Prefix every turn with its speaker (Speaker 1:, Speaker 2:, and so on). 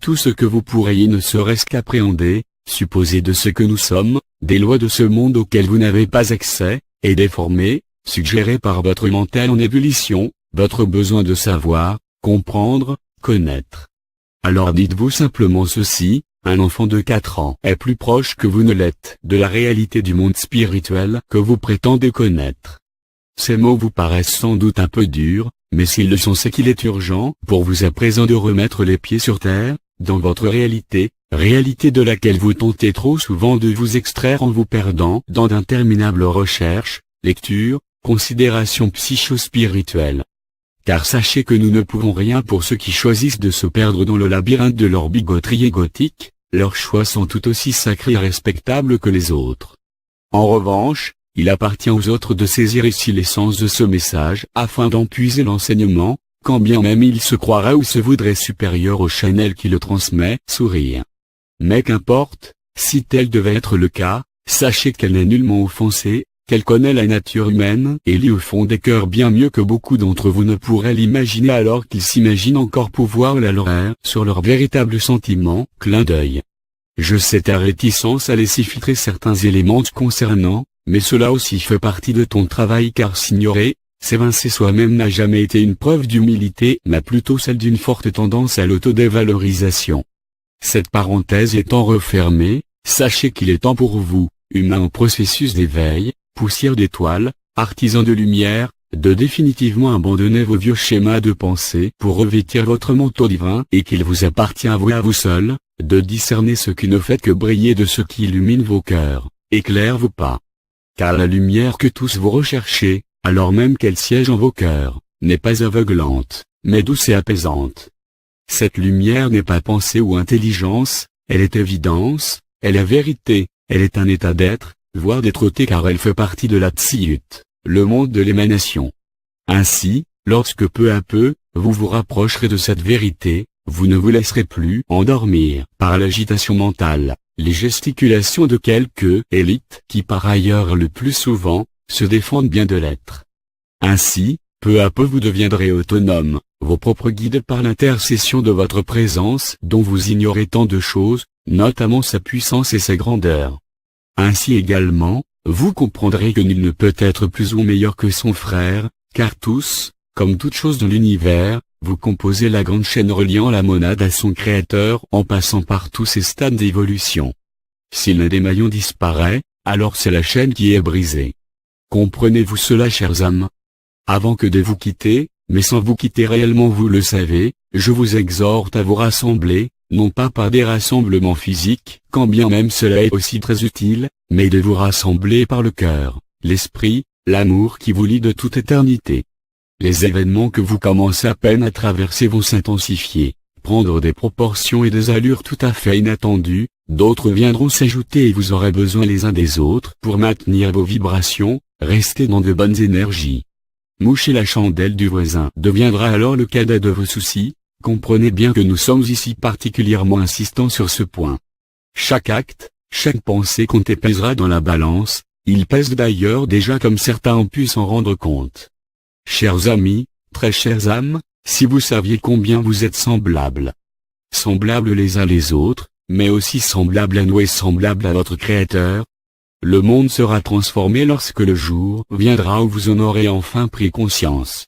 Speaker 1: tout ce que vous pourriez ne serait-ce qu'appréhender, supposer de ce que nous sommes, des lois de ce monde auxquelles vous n'avez pas accès, est déformé, suggéré par votre mental en ébullition, votre besoin de savoir, comprendre, connaître. Alors dites-vous simplement ceci: un enfant de 4 ans est plus proche que vous ne l'êtes de la réalité du monde spirituel que vous prétendez connaître. Ces mots vous paraissent sans doute un peu durs, mais s'ils le sont, c'est qu'il est urgent pour vous à présent de remettre les pieds sur terre, dans votre réalité, réalité de laquelle vous tentez trop souvent de vous extraire en vous perdant dans d'interminables recherches, lectures, considérations psycho-spirituelles. Car sachez que nous ne pouvons rien pour ceux qui choisissent de se perdre dans le labyrinthe de leur bigoterie égotique, leurs choix sont tout aussi sacrés et respectables que les autres. En revanche, il appartient aux autres de saisir ici l'essence de ce message afin d'en puiser l'enseignement, quand bien même il se croirait ou se voudrait supérieur au Chanel qui le transmet, sourire. Mais qu'importe, si tel devait être le cas, sachez qu'elle n'est nullement offensée, qu'elle connaît la nature humaine et lit au fond des cœurs bien mieux que beaucoup d'entre vous ne pourraient l'imaginer alors qu'ils s'imaginent encore pouvoir la leur faire sur leurs véritables sentiments. Clin d'œil. Je sais ta réticence à laisser filtrer certains éléments te concernant, mais cela aussi fait partie de ton travail car s'ignorer, s'évincer soi-même n'a jamais été une preuve d'humilité mais plutôt celle d'une forte tendance à l'autodévalorisation. Cette parenthèse étant refermée, sachez qu'il est temps pour vous, humains en processus d'éveil, poussière d'étoiles, artisans de lumière, de définitivement abandonner vos vieux schémas de pensée pour revêtir votre manteau divin et qu'il vous appartient à vous seul, de discerner ce qui ne fait que briller de ce qui illumine vos cœurs, éclaire vos pas. Car la lumière que tous vous recherchez, alors même qu'elle siège en vos cœurs, n'est pas aveuglante, mais douce et apaisante. Cette lumière n'est pas pensée ou intelligence, elle est évidence, elle est vérité, elle est un état d'être, voire d'être-té car elle fait partie de la Tsiut, le monde de l'émanation. Ainsi, lorsque peu à peu, vous vous rapprocherez de cette vérité, vous ne vous laisserez plus endormir par l'agitation mentale, les gesticulations de quelques élites qui par ailleurs le plus souvent, se défendent bien de l'être. Ainsi, peu à peu vous deviendrez autonome, vos propres guides par l'intercession de votre présence dont vous ignorez tant de choses, notamment sa puissance et sa grandeur. Ainsi également, vous comprendrez que nul ne peut être plus ou meilleur que son frère, car tous, comme toute chose dans l'univers, vous composez la grande chaîne reliant la monade à son créateur en passant par tous ses stades d'évolution. Si l'un des maillons disparaît, alors c'est la chaîne qui est brisée. Comprenez-vous cela, chers âmes? Avant que de vous quitter, mais sans vous quitter réellement vous le savez, je vous exhorte à vous rassembler, non pas par des rassemblements physiques, quand bien même cela est aussi très utile, mais de vous rassembler par le cœur, l'esprit, l'amour qui vous lie de toute éternité. Les événements que vous commencez à peine à traverser vont s'intensifier, prendre des proportions et des allures tout à fait inattendues, d'autres viendront s'ajouter et vous aurez besoin les uns des autres pour maintenir vos vibrations, rester dans de bonnes énergies. Moucher la chandelle du voisin deviendra alors le cadet de vos soucis. Comprenez bien que nous sommes ici particulièrement insistants sur ce point. Chaque acte, chaque pensée compte et pèsera dans la balance, il pèse d'ailleurs déjà comme certains ont pu s'en rendre compte. Chers amis, très chères âmes, si vous saviez combien vous êtes semblables. Semblables les uns les autres, mais aussi semblables à nous et semblables à votre Créateur. Le monde sera transformé lorsque le jour viendra où vous en aurez enfin pris conscience.